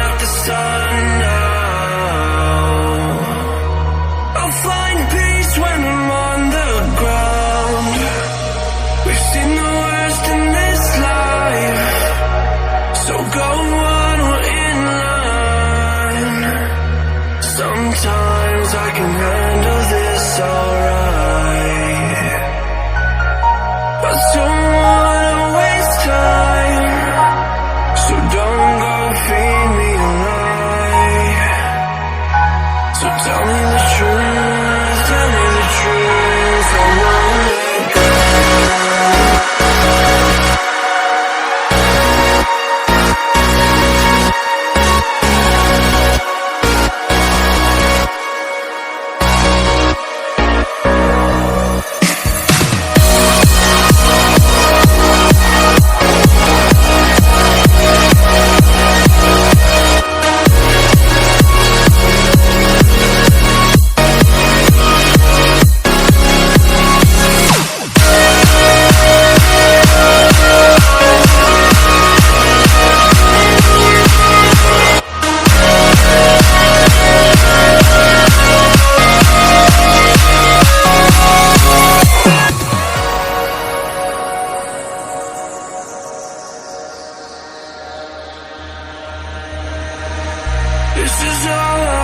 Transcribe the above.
at the sun now. I'll find peace when I'm on the ground. We've seen the worst in this life, so go on, we're in line. Sometimes I can handle this alright, but don't wanna waste time, so don't go feed me a lie. So tell me the truth, tell me the truth, I won't let go. This is all I